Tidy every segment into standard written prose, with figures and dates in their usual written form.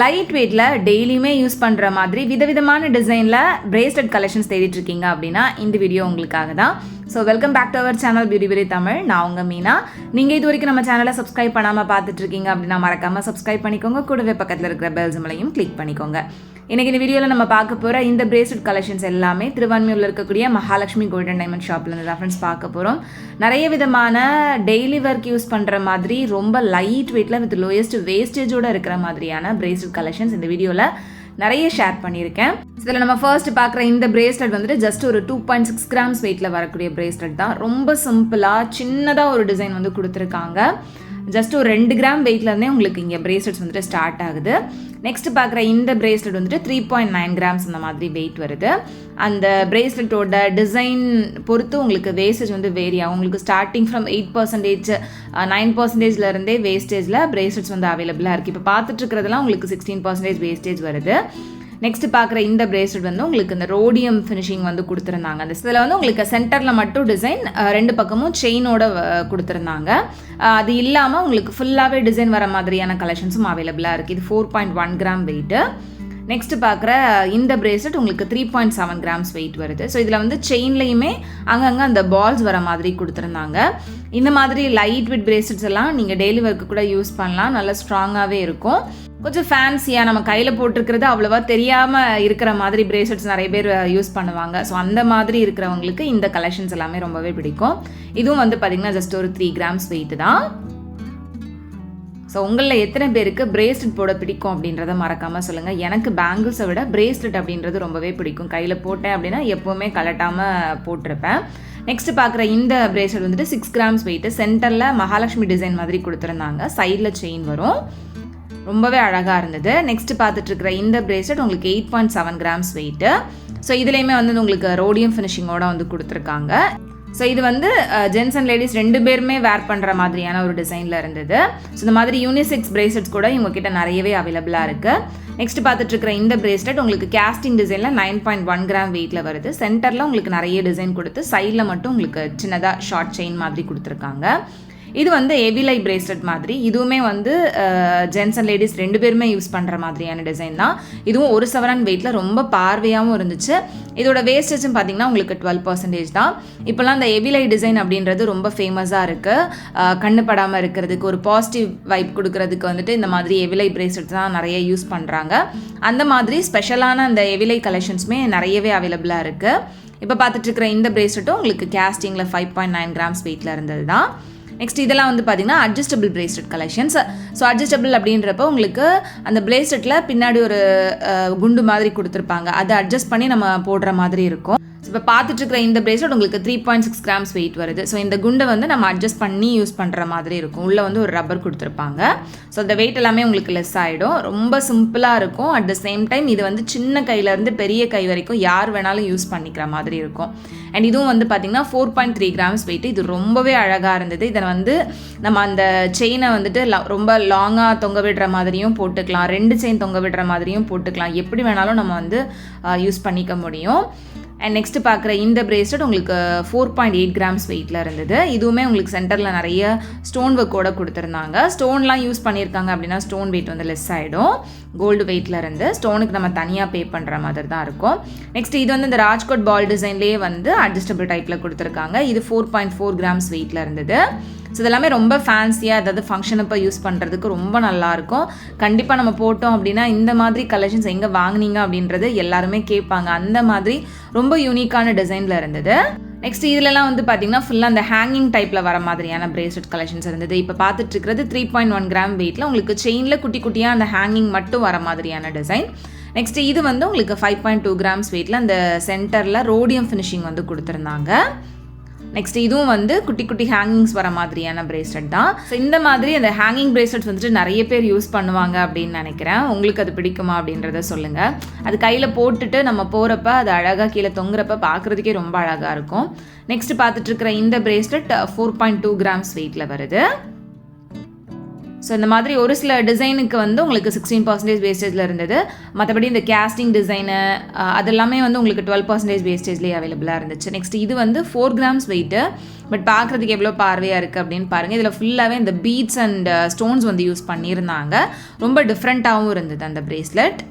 Light வெயிட்டில் டெய்லியுமே use பண்ணுற மாதிரி விதவிதமான டிசைனில் பிரேஸ்லெட் கலெக்ஷன்ஸ் தேடிட்டு இருக்கீங்க அப்படின்னா இந்த வீடியோ உங்களுக்காக தான். So welcome back to our channel beauty free Tamil. நான் உங்கள் மீனா. நீங்கள் இது வரைக்கும் நம்ம சேனலை சப்ஸ்கிரைப் பண்ணாமல் பார்த்துட்டு இருக்கீங்க அப்படின்னா மறக்காமல் சப்ஸ்கிரைப் பண்ணிக்கோங்க. கூடவே பக்கத்தில் இருக்கிற பெல் சிம்பலையும் கிளிக் பண்ணிக்கோங்க. இன்றைக்கி இந்த வீடியோவில் நம்ம பார்க்க போகிற இந்த பிரேஸ்லெட் கலெக்ஷன்ஸ் எல்லாமே திருவான்மியூரில் இருக்கக்கூடிய மகாலட்சுமி கோல்டன் டைமண்ட் ஷாப்லேருந்து ரெஃபரன்ஸ் பார்க்க போகிறோம். நிறைய விதமான டெய்லி ஒர்க் யூஸ் பண்ணுற மாதிரி ரொம்ப லைட் வெயிட்டில் வித் லோயஸ்ட் வேஸ்டேஜோடு இருக்கிற மாதிரியான பிரேஸ்லெட் கலெக்ஷன்ஸ் இந்த வீடியோவில் நிறைய ஷேர் பண்ணியிருக்கேன். இதில் நம்ம ஃபர்ஸ்ட் பார்க்குற இந்த பிரேஸ்லெட் வந்துட்டு ஜஸ்ட் ஒரு 2.6 கிராம்ஸ் வெயிட்டில் வரக்கூடிய பிரேஸ்லெட் தான். ரொம்ப சிம்பிளாக சின்னதாக ஒரு டிசைன் வந்து கொடுத்துருக்காங்க. ஜஸ்ட் ஒரு 2 கிராம் வெயிட்லேருந்தே உங்களுக்கு இங்கே பிரேஸ்லெட்ஸ் வந்துட்டு ஸ்டார்ட் ஆகுது. நெக்ஸ்ட் பார்க்குற இந்த பிரேஸ்லெட் வந்துட்டு 3.9 கிராம்ஸ் அந்த மாதிரி வெயிட் வருது. அந்த பிரேஸ்லெட்டோட டிசைன் பொறுத்து உங்களுக்கு வேஸ்டேஜ் வந்து வேரி ஆகும். உங்களுக்கு ஸ்டார்டிங் ஃப்ரம் 8%, 9%லேருந்தே வேஸ்டேஜில் பிரேஸ்லெட்ஸ் வந்து அவைலபிளாக இருக்குது. இப்போ பார்த்துட்டு இருக்கிறதுலாம் உங்களுக்கு 16% வேஸ்டேஜ் வருது. நெக்ஸ்ட் பார்க்குற இந்த பிரேஸ்லெட் வந்து உங்களுக்கு இந்த ரோடியம் ஃபினிஷிங் வந்து கொடுத்துருந்தாங்க. அந்த இதில் வந்து உங்களுக்கு சென்டரில் மட்டும் டிசைன், 2 பக்கமும் செயினோட கொடுத்துருந்தாங்க. அது இல்லாமல் உங்களுக்கு ஃபுல்லாகவே டிசைன் வர மாதிரியான கலெக்ஷன்ஸும் அவைலபிளாக இருக்குது. இது 4.1 கிராம் வெயிட்டு. நெக்ஸ்ட் பார்க்குற இந்த பிரேஸ்லெட் உங்களுக்கு 3.7 கிராம்ஸ் வெயிட் வருது. ஸோ இதில் வந்து செயின்லேயுமே அங்கங்கே அந்த பால்ஸ் வர மாதிரி கொடுத்துருந்தாங்க. இந்த மாதிரி லைட் வெயிட் பிரேஸ்லெட்ஸ் எல்லாம் நீங்கள் டெய்லி ஒர்க்கு கூட யூஸ் பண்ணலாம். நல்லா ஸ்ட்ராங்காகவே இருக்கும். கொஞ்சம் ஃபேன்சியாக நம்ம கையில் போட்டிருக்கிறது அவ்வளோவா தெரியாமல் இருக்கிற மாதிரி பிரேஸ்லெட்ஸ் நிறைய பேர் யூஸ் பண்ணுவாங்க. ஸோ அந்த மாதிரி இருக்கிறவங்களுக்கு இந்த கலெக்ஷன்ஸ் எல்லாமே ரொம்பவே பிடிக்கும். இதுவும் வந்து பார்த்திங்கன்னா ஜஸ்ட் ஒரு 3 கிராம்ஸ் வெயிட் தான். ஸோ உங்களில் எத்தனை பேருக்கு பிரேஸ்லெட் போட பிடிக்கும் அப்படின்றத மறக்காமல் சொல்லுங்கள். எனக்கு பேங்கிள்ஸை விட பிரேஸ்லெட் அப்படின்றது ரொம்பவே பிடிக்கும். கையில் போட்டேன் அப்படின்னா எப்போவுமே கலட்டாமல் போட்டிருப்பேன். நெக்ஸ்ட் பார்க்குற இந்த பிரேஸ்லெட் வந்துட்டு 6 கிராம்ஸ் வெயிட்டு. சென்டரில் மகாலட்சுமி டிசைன் மாதிரி கொடுத்துருந்தாங்க. சைடில் செயின் வரும். ரொம்பவே அழகாக இருந்தது. நெக்ஸ்ட் பார்த்துட்ருக்கிற இந்த பிரேஸ்லெட் உங்களுக்கு 8.7 கிராம்ஸ் வெயிட்டு. ஸோ இதுலேயுமே வந்து உங்களுக்கு ரோடியம் ஃபினிஷிங்கோட வந்து கொடுத்துருக்காங்க. ஸோ இது வந்து ஜென்ஸ் அண்ட் லேடிஸ் 2 பேருமே வேர் பண்ணுற மாதிரியான ஒரு டிசைனில் இருந்தது. ஸோ இந்த மாதிரி யூனிசெக்ஸ் பிரேஸ்லெட்ஸ் கூட இவங்ககிட்ட நிறையவே அவைலபிளாக இருக்குது. நெக்ஸ்ட் பார்த்துட்ருக்கிற இந்த பிரேஸ்லெட் உங்களுக்கு கேஸ்டிங் டிசைனில் 9.1 கிராம் வெயிட்டில் வருது. சென்டரில் உங்களுக்கு நிறைய டிசைன் கொடுத்து சைடில் மட்டும் உங்களுக்கு சின்னதாக ஷார்ட் செயின் மாதிரி கொடுத்துருக்காங்க. இது வந்து எவிலை பிரேஸ்லெட் மாதிரி. இதுவுமே வந்து ஜென்ஸ் அண்ட் லேடிஸ் 2 பேருமே யூஸ் பண்ணுற மாதிரியான டிசைன் தான். இதுவும் 1 சவரன் வெயிட்டில் ரொம்ப பார்வையாகவும் இருந்துச்சு. இதோட வேஸ்டேஜும் பார்த்திங்கன்னா உங்களுக்கு 12% தான். இப்போல்லாம் இந்த எவிலை டிசைன் அப்படின்றது ரொம்ப ஃபேமஸாக இருக்குது. கண்ணு படாமல் இருக்கிறதுக்கு, ஒரு பாசிட்டிவ் வைப் கொடுக்கறதுக்கு வந்துட்டு இந்த மாதிரி எவிலை பிரேஸ்லெட்ஸ் தான் நிறைய யூஸ் பண்ணுறாங்க. அந்த மாதிரி ஸ்பெஷலான அந்த எவிலை கலெக்ஷன்ஸுமே நிறையவே அவைலபிளாக இருக்குது. இப்போ பார்த்துட்ருக்கிற இந்த பிரேஸ்லெட்டும் உங்களுக்கு கேஸ்டிங்கில் 5.9 கிராம்ஸ் வெயிட்டில் இருந்தது தான். நெக்ஸ்ட் இதெல்லாம் வந்து பார்த்திங்கன்னா adjustable bracelet collections. So adjustable அப்படின்றப்போ உங்களுக்கு அந்த பிரேஸ்லெட்டில் பின்னாடி ஒரு குண்டு மாதிரி கொடுத்துருப்பாங்க. அதை அட்ஜஸ்ட் பண்ணி நம்ம போடுற மாதிரி இருக்கும். ஸோ இப்போ பார்த்துட்ருக்கிற இந்த பிரேஸ்லெட் உங்களுக்கு 3.6 கிராம்ஸ் வெயிட் வருது. ஸோ இந்த குண்டை வந்து நம்ம அட்ஜஸ்ட் பண்ணி யூஸ் பண்ணுற மாதிரி இருக்கும். உள்ளே வந்து ஒரு ரப்பர் கொடுத்துருப்பாங்க. ஸோ அந்த வெயிட் எல்லாமே உங்களுக்கு லெஸ் ஆகிடும். ரொம்ப சிம்பிளாக இருக்கும். அட் த சேம் டைம் இது வந்து சின்ன கையிலேருந்து பெரிய கை வரைக்கும் யார் வேணாலும் யூஸ் பண்ணிக்கிற மாதிரி இருக்கும். அண்ட் இதுவும் வந்து பார்த்திங்கன்னா 4.3 கிராம்ஸ் வெயிட். இது ரொம்பவே அழகாக இருந்தது. இதை வந்து நம்ம அந்த செயினை வந்துட்டு ரொம்ப லாங்காக தொங்க விடுற மாதிரியும் போட்டுக்கலாம், 2 செயின் தொங்க விடுற மாதிரியும் போட்டுக்கலாம். எப்படி வேணாலும் நம்ம வந்து யூஸ் பண்ணிக்க முடியும். அண்ட் நெக்ஸ்ட் பார்க்குற இந்த பிரேஸ்லெட் உங்களுக்கு 4.8 கிராம்ஸ் வெயிட்டில் இருந்தது. இதுவுமே உங்களுக்கு சென்டரில் நிறைய ஸ்டோன் ஒர்க்கோட கொடுத்துருந்தாங்க. ஸ்டோன்லாம் யூஸ் பண்ணியிருக்காங்க அப்படின்னா ஸ்டோன் வெயிட் வந்து லெஸ் ஆகிடும். கோல்டு வெயிட்டில் இருந்து ஸ்டோனுக்கு நம்ம தனியாக பே பண்ணுற மாதிரி தான் இருக்கும். நெக்ஸ்ட் இது வந்து இந்த ராஜ்கோட் பால் டிசைன்லேயே வந்து அட்ஜஸ்டபிள் டைப்பில் கொடுத்துருக்காங்க. இது 4.4 கிராம்ஸ் வெயிட்டில் இருந்தது. ஸோ இதெல்லாமே ரொம்ப ஃபேன்சியாக, அதாவது ஃபங்க்ஷன் அப்போ யூஸ் பண்ணுறதுக்கு ரொம்ப நல்லாயிருக்கும். கண்டிப்பாக நம்ம போட்டோம் அப்படின்னா இந்த மாதிரி கலெக்ஷன்ஸ் எங்கே வாங்கினீங்க அப்படின்றது எல்லாருமே கேட்பாங்க. அந்த மாதிரி ரொம்ப யூனிக்கான டிசைனில் இருந்தது. நெக்ஸ்ட் இதிலலாம் வந்து பார்த்திங்கன்னா ஃபுல்லாக அந்த ஹேங்கிங் டைப்பில் வர மாதிரியான பிரேஸ்லெட் கலெக்ஷன்ஸ் இருந்தது. இப்போ பார்த்துட்டு இருக்கிறது 3.1 கிராம் வெயிட்டில் உங்களுக்கு செயினில் குட்டி குட்டியாக அந்த ஹேங்கிங் மட்டும் வர மாதிரியான டிசைன். நெக்ஸ்ட் இது வந்து உங்களுக்கு 5.2 கிராம்ஸ் வெயிட்டில் அந்த சென்டரில் ரோடியம் ஃபினிஷிங் வந்து கொடுத்துருந்தாங்க. நெக்ஸ்ட் இதுவும் வந்து குட்டி குட்டி ஹேங்கிங்ஸ் வர மாதிரியான பிரேஸ்லெட் தான். ஸோ இந்த மாதிரி அந்த ஹேங்கிங் பிரேஸ்லெட்ஸ் வந்துட்டு நிறைய பேர் யூஸ் பண்ணுவாங்க அப்படின்னு நினைக்கிறேன். உங்களுக்கு அது பிடிக்குமா அப்படின்றத சொல்லுங்கள். அது கையில் போட்டுட்டு நம்ம போகிறப்ப அது அழகாக கீழே தொங்குறப்ப பார்க்குறதுக்கே ரொம்ப அழகாக இருக்கும். நெக்ஸ்ட் பார்த்துட்ருக்கிற இந்த பிரேஸ்லெட் 4.2 கிராம்ஸ் வெயிட்டில் வருது. ஸோ இந்த மாதிரி ஒரு சில டிசைனுக்கு வந்து உங்களுக்கு 16% வேஸ்டேஜில் இருந்தது. மற்றபடி இந்த கேஸ்டிங் டிசைனு அதெல்லாமே வந்து உங்களுக்கு 12% வேஸ்டேஜ்லேயே அவைலபிளாக இருந்துச்சு. நெக்ஸ்ட் இது வந்து 4 கிராம்ஸ் வெயிட்டு. பட் பார்க்குறதுக்கு எவ்வளோ பார்வையாக இருக்குது அப்படின்னு பாருங்கள். இதில் ஃபுல்லாகவே இந்த பீட்ஸ் அண்ட் ஸ்டோன்ஸ் வந்து யூஸ் பண்ணியிருந்தாங்க. ரொம்ப டிஃப்ரெண்ட்டாகவும் இருந்தது அந்த பிரேஸ்லெட்.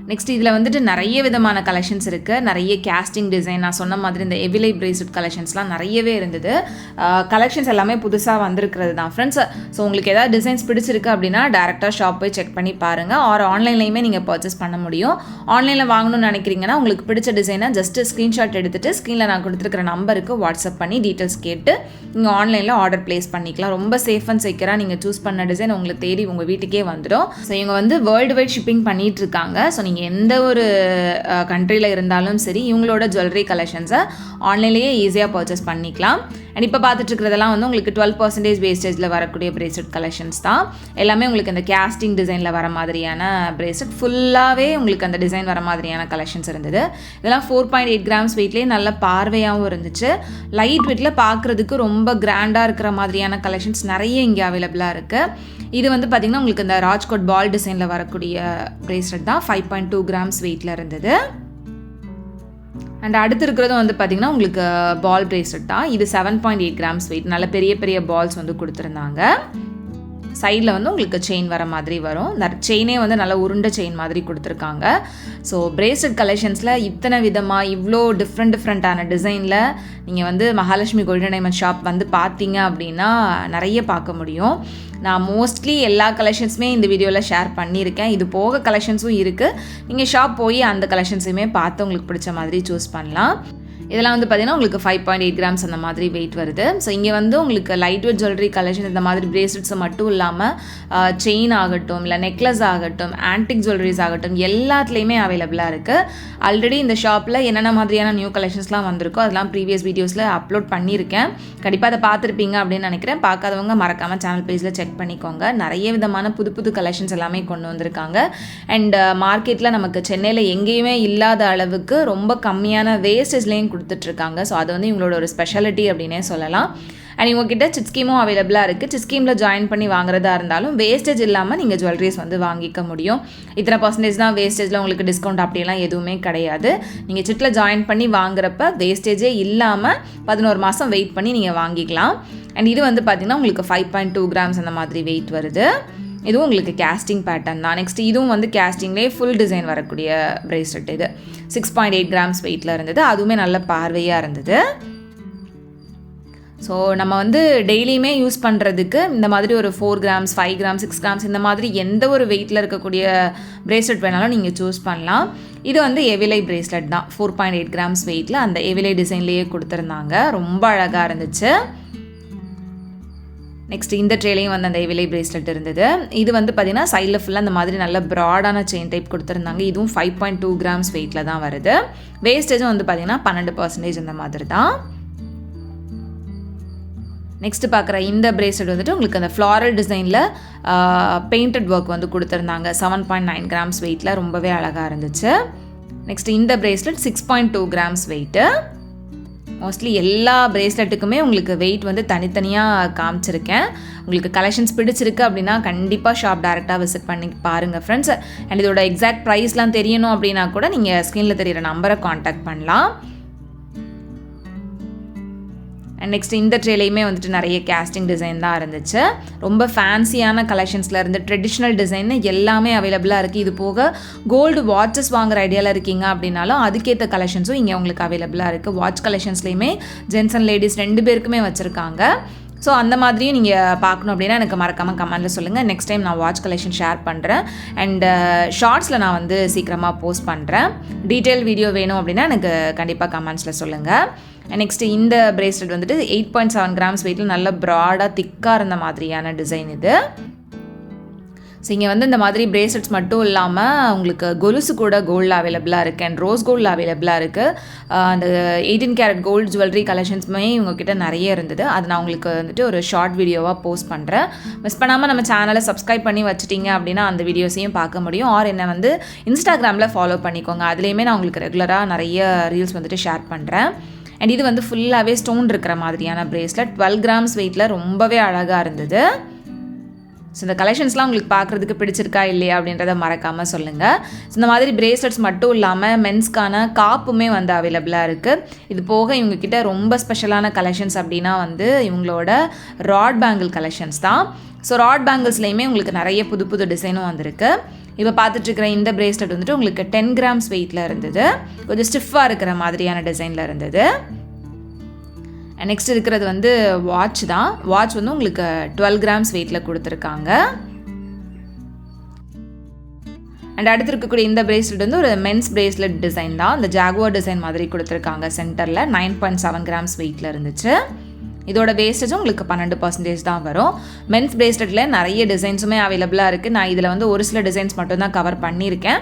நெக்ஸ்ட் இதில் வந்துட்டு நிறைய விதமான கலெக்ஷன்ஸ் இருக்குது. நிறைய கேஸ்டிங் டிசைன், நான் சொன்ன மாதிரி இந்த எவிலை பிரேஸ்லெட் கலெக்ஷன்ஸ்லாம் நிறையவே இருந்தது. கலெக்ஷன்ஸ் எல்லாமே புதுசாக வந்திருக்கிறது தான் ஃப்ரெண்ட்ஸ். ஸோ உங்களுக்கு ஏதாவது டிசைன்ஸ் பிடிச்சிருக்கு அப்படின்னா டேரெக்டாக ஷாப் போய் செக் பண்ணி பாருங்கள். ஆர் ஆன்லைன்லையுமே நீங்கள் பர்ச்சேஸ் பண்ண முடியும். ஆன்லைனில் வாங்கணும்னு நினைக்கிறீங்கன்னா உங்களுக்கு பிடிச்ச டிசைனை ஜஸ்ட்டு ஸ்க்ரீன்ஷாட் எடுத்துகிட்டு ஸ்க்ரீனில் நான் கொடுத்துருக்கிற நம்பருக்கு வாட்ஸ்அப் பண்ணி டீட்டெயில்ஸ் கேட்டு நீங்கள் ஆன்லைனில் ஆர்டர் ப்ளேஸ் பண்ணிக்கலாம். ரொம்ப சேஃப் அண்ட் செக்யூராக நீங்கள் சூஸ் பண்ண டிசைன் உங்களுக்கு தேடி உங்கள் வீட்டுக்கே வந்துடும். ஸோ இவங்க வந்து வேர்ல்டு வைட் ஷிப்பிங் பண்ணிகிட்டு இருக்காங்க. ஸோ நீங்கள் எந்த ஒரு கண்ட்ரியில் இருந்தாலும் சரி இவங்களோட ஜுவல்லரி கலெக்ஷன்ஸை ஆன்லைன்லேயே ஈஸியாக பர்ச்சேஸ் பண்ணிக்கலாம். அண்ட் இப்போ பார்த்துட்டு இருக்கிறதெல்லாம் வந்து உங்களுக்கு 12% வேஸ்டேஜில் வரக்கூடிய பிரேஸ்லெட் கலெக்ஷன்ஸ் தான். எல்லாமே உங்களுக்கு இந்த கேஸ்டிங் டிசைனில் வர மாதிரியான பிரேஸ்லெட் ஃபுல்லாகவே உங்களுக்கு அந்த டிசைன் வர மாதிரியான கலெக்ஷன்ஸ் இருந்தது. இதெல்லாம் 4.8 கிராம்ஸ் வெயிட்லேயே நல்ல பார்வையாகவும் இருந்துச்சு. லைட் வெயிட்டில் பார்க்குறதுக்கு ரொம்ப கிராண்டாக இருக்கிற மாதிரியான கலெக்ஷன்ஸ் நிறைய இங்கே அவைலபிளாக இருக்குது. இது வந்து பார்த்திங்கன்னா உங்களுக்கு இந்த ராஜ்கோட் பால் டிசைனில் வரக்கூடிய பிரேஸ்லெட் தான். 5.2 கிராம்ஸ் வெயிட்டில் இருந்தது. அண்ட் அடுத்து இருக்கிறதும் வந்து பார்த்திங்கன்னா உங்களுக்கு பால் பிரேஸ்லெட் தான். இது 7.8 கிராம்ஸ் வெயிட். நல்ல பெரிய பெரிய பால்ஸ் வந்து கொடுத்துருந்தாங்க. சைடில் வந்து உங்களுக்கு செயின் வர மாதிரி வரும். செயினே வந்து நல்ல உருண்டை செயின் மாதிரி கொடுத்துருக்காங்க. ஸோ பிரேஸ்லெட் கலெக்ஷன்ஸில் இத்தனை விதமாக இவ்வளோ டிஃப்ரெண்ட்டான டிசைனில் நீங்கள் வந்து மகாலட்சுமி கோல்டன் டைமண்ட் ஷாப் வந்து பார்த்தீங்க அப்படின்னா நிறைய பார்க்க முடியும். நான் மோஸ்ட்லி எல்லா கலெக்ஷன்ஸுமே இந்த வீடியோவில் ஷேர் பண்ணியிருக்கேன். இது போக கலெக்ஷன்ஸும் இருக்குது. நீங்கள் ஷாப் போய் அந்த கலெக்ஷன்ஸுமே பார்த்து உங்களுக்கு பிடிச்ச மாதிரி சூஸ் பண்ணலாம். இதெல்லாம் வந்து பார்த்திங்கன்னா உங்களுக்கு 5.8 கிராம்ஸ் அந்த மாதிரி வெயிட் வருது. ஸோ இங்கே வந்து உங்களுக்கு லைட் வெயிட் ஜுவல்லரி கலெக்ஷன் இந்த மாதிரி பிரேஸ்லெட்ஸை மட்டும் இல்லாமல் செயின் ஆகட்டும், இல்லை நெக்லஸ் ஆகட்டும், ஆன்டிக் ஜுவல்லரிஸ் ஆகட்டும், எல்லாத்துலேயுமே அவைலபிளாக இருக்குது. ஆல்ரெடி இந்த ஷாப்பில் என்னென்ன மாதிரியான நியூ கலெக்ஷன்ஸ்லாம் வந்திருக்கோ அதெல்லாம் ப்ரீவியஸ் வீடியோஸில் அப்லோட் பண்ணியிருக்கேன். கண்டிப்பாக அதை பார்த்துருப்பீங்க அப்படின்னு நினைக்கிறேன். பார்க்காதவங்க மறக்காமல் சேனல் பேஜில் செக் பண்ணிக்கோங்க. நிறைய விதமான புது புது கலெக்ஷன்ஸ் எல்லாமே கொண்டு வந்திருக்காங்க. அண்ட் மார்க்கெட்டில் நமக்கு சென்னையில் எங்கேயுமே இல்லாத அளவுக்கு ரொம்ப கம்மியான வேஸ்டேஜ்லேயும் கொடுத்துட்ருக்காங்க. ஸோ அது வந்து இவங்களோட ஒரு ஸ்பெஷாலிட்டி அப்படின்னே சொல்லலாம். அண்ட் இவங்ககிட்ட சிட் ஸ்கீமும் அவைலபிளாக இருக்குது. சிட் ஸ்கீமில் ஜாயின் பண்ணி வாங்குறதா இருந்தாலும் வேஸ்டேஜ் இல்லாமல் நீங்கள் ஜுவல்லரிஸ் வந்து வாங்கிக்க முடியும். இத்தனை பர்சன்டேஜ் தான் வேஸ்டேஜில் உங்களுக்கு டிஸ்கவுண்ட் அப்படியெல்லாம் எதுவுமே கிடையாது. நீங்கள் சிட்டில் ஜாயின் பண்ணி வாங்குறப்ப வேஸ்டேஜே இல்லாமல் 11 மாதம் வெயிட் பண்ணி நீங்கள் வாங்கிக்கலாம். அண்ட் இது வந்து பார்த்திங்கன்னா உங்களுக்கு 5.2 கிராம்ஸ் அந்த மாதிரி வெயிட் வருது. இதுவும் உங்களுக்கு கேஸ்டிங் பேட்டர்ன் தான். நெக்ஸ்ட் இதுவும் வந்து கேஸ்டிங்லேயே ஃபுல் டிசைன் வரக்கூடிய பிரேஸ்லெட். இது 6.8 கிராம்ஸ் வெயிட்டில் இருந்தது. அதுவுமே நல்ல பார்வையாக இருந்தது. ஸோ நம்ம வந்து டெய்லியுமே யூஸ் பண்ணுறதுக்கு இந்த மாதிரி ஒரு 4 கிராம்ஸ், 5 கிராம்ஸ், 6 கிராம்ஸ் இந்த மாதிரி எந்த ஒரு வெயிட்டில் இருக்கக்கூடிய பிரேஸ்லெட் வேணாலும் நீங்கள் சூஸ் பண்ணலாம். இது வந்து எவிலை பிரேஸ்லெட் தான். 4.8 கிராம்ஸ் வெயிட்டில் அந்த எவிலை டிசைன்லேயே கொடுத்துருந்தாங்க. ரொம்ப அழகாக இருந்துச்சு. நெக்ஸ்ட் இந்த ட்ரேலையும் வந்து அந்த எவிலை பிரேஸ்லெட் இருந்தது. இது வந்து பார்த்திங்கன்னா சைடில் ஃபுல்லாக அந்த மாதிரி நல்ல ப்ராடான செயின் டைப் கொடுத்துருந்தாங்க. இதுவும் 5.2 கிராம்ஸ் வெயிட்டில் தான் வருது. வேஸ்டேஜும் வந்து பார்த்திங்கன்னா 12% இந்த மாதிரி தான். நெக்ஸ்ட்டு பார்க்குற இந்த பிரேஸ்லெட் வந்துட்டு உங்களுக்கு அந்த ஃப்ளாரல் டிசைனில் பெயிண்டட் ஒர்க் வந்து கொடுத்துருந்தாங்க. 7.9 கிராம்ஸ் வெயிட்டில் ரொம்பவே அழகாக இருந்துச்சு. நெக்ஸ்ட் இந்த பிரேஸ்லெட் 6.2 கிராம்ஸ் வெயிட்டு. மோஸ்ட்லி எல்லா பிரேஸ்லெட்டுக்குமே உங்களுக்கு வெயிட் வந்து தனித்தனியாக காமிச்சிருக்கேன். உங்களுக்கு கலெக்ஷன்ஸ் பிடிச்சிருக்கு அப்படின்னா கண்டிப்பாக ஷாப் டேரெக்டாக விசிட் பண்ணி பாருங்கள் ஃப்ரெண்ட்ஸ். அண்ட் இதோட எக்ஸாக்ட் ப்ரைஸ்லாம் தெரியணும் அப்படின்னா கூட நீங்கள் ஸ்க்ரீனில் தெரியிற நம்பரை காண்டாக்ட் பண்ணலாம். அண்ட் நெக்ஸ்ட் இந்த ட்ரேலையுமே வந்துட்டு நிறைய கேஸ்டிங் டிசைன் தான் இருந்துச்சு. ரொம்ப ஃபேன்சியான கலெக்ஷன்ஸில் இருந்து ட்ரெடிஷ்னல் டிசைன் எல்லாமே அவைலபிளாக இருக்குது. இது போக கோல்டு வாட்சஸ் வாங்குற ஐடியாவில் இருக்கீங்க அப்படின்னாலும் அதுக்கேற்ற கலெக்ஷன்ஸும் இங்கே உங்களுக்கு அவைலபிளாக இருக்குது. வாட்ச் கலெக்ஷன்ஸ்லேயுமே ஜென்ஸ் அண்ட் லேடிஸ் 2 பேருக்குமே வச்சுருக்காங்க. ஸோ அந்த மாதிரியும் நீங்கள் பார்க்கணும் அப்படின்னா எனக்கு மறக்காமல் கமெண்ட்டில் சொல்லுங்கள். நெக்ஸ்ட் டைம் நான் வாட்ச் கலெக்ஷன் ஷேர் பண்ணுறேன். அண்ட் ஷார்ட்ஸில் நான் வந்து சீக்கிரமாக போஸ்ட் பண்ணுறேன். டீட்டெயில் வீடியோ வேணும் அப்படின்னா எனக்கு கண்டிப்பாக கமெண்ட்ஸில் சொல்லுங்கள். நெக்ஸ்ட்டு இந்த பிரேஸ்லெட் வந்துட்டு 8.7 கிராம்ஸ் வெயிட்டில் நல்ல ப்ராடாக திக்காக இருந்த மாதிரியான டிசைன் இது. ஸோ இங்கே வந்து இந்த மாதிரி பிரேஸ்லெட்ஸ் மட்டும் இல்லாமல் உங்களுக்கு கொலுசு கூட கோல்டில் அவைலபிளாக இருக்குது. அண்ட் ரோஸ் கோல்டில் அவைலபிளாக இருக்குது. அந்த 18 கேரட் கோல்டு ஜுவல்லரி கலெக்ஷன்ஸுமே இவங்ககிட்ட நிறைய இருந்தது. அது நான் உங்களுக்கு வந்துட்டு ஒரு ஷார்ட் வீடியோவாக போஸ்ட் பண்ணுறேன். மிஸ் பண்ணாமல் நம்ம சேனலை சப்ஸ்கிரைப் பண்ணி வச்சுட்டிங்க அப்படின்னா அந்த வீடியோஸையும் பார்க்க முடியும். ஆர் என்னை வந்து இன்ஸ்டாகிராமில் ஃபாலோ பண்ணிக்கோங்க. அதுலேயுமே நான் உங்களுக்கு ரெகுலராக நிறைய ரீல்ஸ் வந்துட்டு ஷேர் பண்ணுறேன். அண்ட் இது வந்து ஃபுல்லாகவே ஸ்டோன் இருக்கிற மாதிரியான பிரேஸ்லெட் 12 கிராம்ஸ் வெயிட்டில் ரொம்பவே அழகாக இருந்தது. ஸோ இந்த கலெக்ஷன்ஸ்லாம் உங்களுக்கு பார்க்குறதுக்கு பிடிச்சிருக்கா இல்லையா அப்படின்றத மறக்காமல் சொல்லுங்கள். ஸோ இந்த மாதிரி பிரேஸ்லெட்ஸ் மட்டும் இல்லாமல் மென்ஸ்க்கான காப்புமே வந்து அவைலபிளாக இருக்குது. இது போக இவங்கக்கிட்ட ரொம்ப ஸ்பெஷலான கலெக்ஷன்ஸ் அப்படின்னா வந்து இவங்களோட ராட் பேங்கிள் கலெக்ஷன்ஸ் தான். ஸோ ராட் பேங்கிள்ஸ்லேயுமே உங்களுக்கு நிறைய புது புது டிசைனும் வந்திருக்கு. இப்போ பார்த்துட்ருக்கிற இந்த பிரேஸ்லெட் வந்துட்டு உங்களுக்கு 10 கிராம்ஸ் வெயிட்டில் இருந்தது. கொஞ்சம் ஸ்டிஃபாக இருக்கிற மாதிரியான டிசைனில் இருந்தது. நெக்ஸ்ட் இருக்கிறது வந்து வாட்ச் தான். வாட்ச் வந்து உங்களுக்கு 12 கிராம்ஸ் வெயிட்டில் கொடுத்துருக்காங்க. அண்ட் அடுத்து இருக்கக்கூடிய இந்த பிரேஸ்லெட் வந்து ஒரு மென்ஸ் பிரேஸ்லெட் டிசைன் தான். இந்த ஜாகுவார் டிசைன் மாதிரி கொடுத்துருக்காங்க. சென்டரில் 9.7 கிராம்ஸ் வெயிட்டில் இருந்துச்சு. இதோட வேஸ்டேஜும் உங்களுக்கு 12% தான் வரும். மென்ஸ் பிரேஸ்லெட்டில் நிறைய டிசைன்ஸுமே அவைலபிளாக இருக்குது. நான் இதில் வந்து ஒரு சில டிசைன்ஸ் மட்டும்தான் கவர் பண்ணியிருக்கேன்.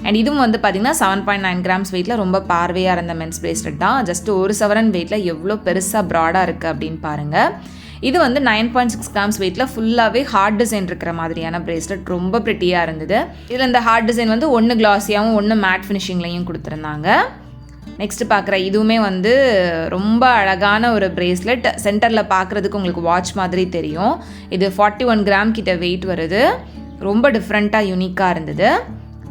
அண்ட் இதுவும் வந்து பார்த்திங்கன்னா 7.9 கிராம்ஸ் வெயிட்டில் ரொம்ப பார்வையாக இருந்த மென்ஸ் பிரேஸ்லெட் தான். ஜஸ்ட் ஒரு சவரன் வெயிட்டில் எவ்வளோ பெருசாக ப்ராடாக இருக்குது அப்படின்னு பாருங்கள். இது வந்து 9.6 கிராம்ஸ் வெயிட்டில் ஃபுல்லாகவே ஹார்ட் டிசைன் இருக்கிற மாதிரியான பிரேஸ்லெட் ரொம்ப ப்ரிட்டியாக இருந்தது. இதில் இந்த ஹார்ட் டிசைன் வந்து ஒன்று கிளாஸியாகவும் ஒன்று மேட் ஃபினிஷிங்லையும் கொடுத்துருந்தாங்க. நெக்ஸ்ட்டு பார்க்குற இதுவுமே வந்து ரொம்ப அழகான ஒரு பிரேஸ்லெட். சென்டரில் பார்க்குறதுக்கு உங்களுக்கு வாட்ச் மாதிரி தெரியும். இது 41 கிராம் கிட்ட வெயிட் வருது. ரொம்ப டிஃப்ரெண்ட்டாக யூனிக்காக இருந்தது.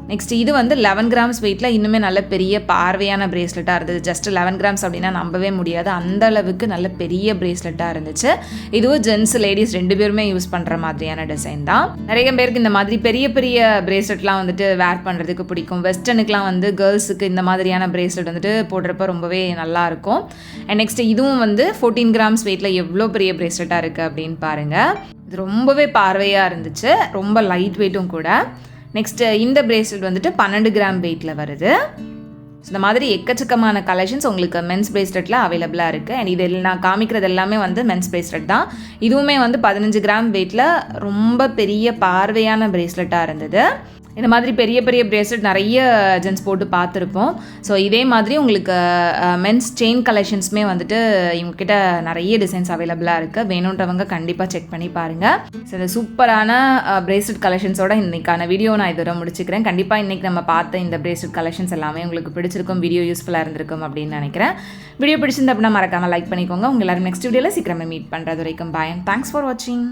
நெக்ஸ்ட் இது வந்து 11 கிராம்ஸ் வெயிட்டில் இன்னுமே நல்ல பெரிய பார்வையான பிரேஸ்லெட்டாக இருந்தது. ஜஸ்ட் 11 கிராம்ஸ் அப்படின்னா நம்பவே முடியாது, அந்த அளவுக்கு நல்ல பெரிய பிரேஸ்லெட்டாக இருந்துச்சு. இதுவும் ஜென்ஸ் லேடிஸ் 2 பேருமே யூஸ் பண்ணுற மாதிரியான டிசைன் தான். நிறைய பேருக்கு இந்த மாதிரி பெரிய பெரிய பிரேஸ்லெட்லாம் வந்துட்டு வேர் பண்ணுறதுக்கு பிடிக்கும். வெஸ்டர்னுக்குலாம் வந்து கேர்ள்ஸுக்கு இந்த மாதிரியான பிரேஸ்லெட் வந்துட்டு போடுறப்ப ரொம்பவே நல்லாயிருக்கும். அண்ட் நெக்ஸ்ட் இதுவும் வந்து 14 கிராம்ஸ் வெயிட்டில் எவ்வளோ பெரிய பிரேஸ்லெட்டாக இருக்குது அப்படின்னு பாருங்கள். இது ரொம்பவே பார்வையாக இருந்துச்சு. ரொம்ப லைட் வெயிட்டும் கூட. நெக்ஸ்ட்டு இந்த பிரேஸ்லெட் வந்துட்டு 12 கிராம் வெயிட்டில் வருது. ஸோ இந்த மாதிரி எக்கச்சக்கமான கலெக்ஷன்ஸ் உங்களுக்கு மென்ஸ் பிரேஸ்லெட்டில் அவைலபிளாக இருக்குது. அண்ட் இது நான் காமிக்கிறது எல்லாமே வந்து மென்ஸ் பிரேஸ்லெட் தான். இதுவுமே வந்து 15 கிராம் வெயிட்டில் ரொம்ப பெரிய பார்வையான பிரேஸ்லெட்டாக இருந்தது. இந்த மாதிரி பெரிய பெரிய பிரேஸ்லெட் நிறைய ஜென்ஸ் போட்டு பார்த்துருப்போம். ஸோ இதே மாதிரி உங்களுக்கு மென்ஸ் செயின் கலெக்ஷன்ஸுமே வந்துட்டு இவங்ககிட்ட நிறைய டிசைன்ஸ் அவைலபிளாக இருக்குது. வேணுன்றவங்க கண்டிப்பாக செக் பண்ணி பாருங்கள். ஸோ இந்த சூப்பரான பிரேஸ்லெட் கலெக்ஷன்ஸோட இன்றைக்கான வீடியோ நான் இதோட முடிச்சுக்கிறேன். கண்டிப்பாக இன்றைக்கி நம்ம பார்த்த இந்த பிரேஸ்லெட் கலெக்ஷன்ஸ் எல்லாமே உங்களுக்கு பிடிச்சிருக்கும், வீடியோ யூஸ்ஃபுல்லாக இருந்திருக்கும் அப்படின்னு நினைக்கிறேன். வீடியோ பிடிச்சிருந்தா அப்படின்னா மறக்காமல் லைக் பண்ணிக்கோங்க. உங்கள் எல்லாரும் நெக்ஸ்ட் வீடியோவில் சீக்கிரமே மீட் பண்ணுறது வரைக்கும் பாய். தேங்க்ஸ் ஃபார் வாட்சிங்.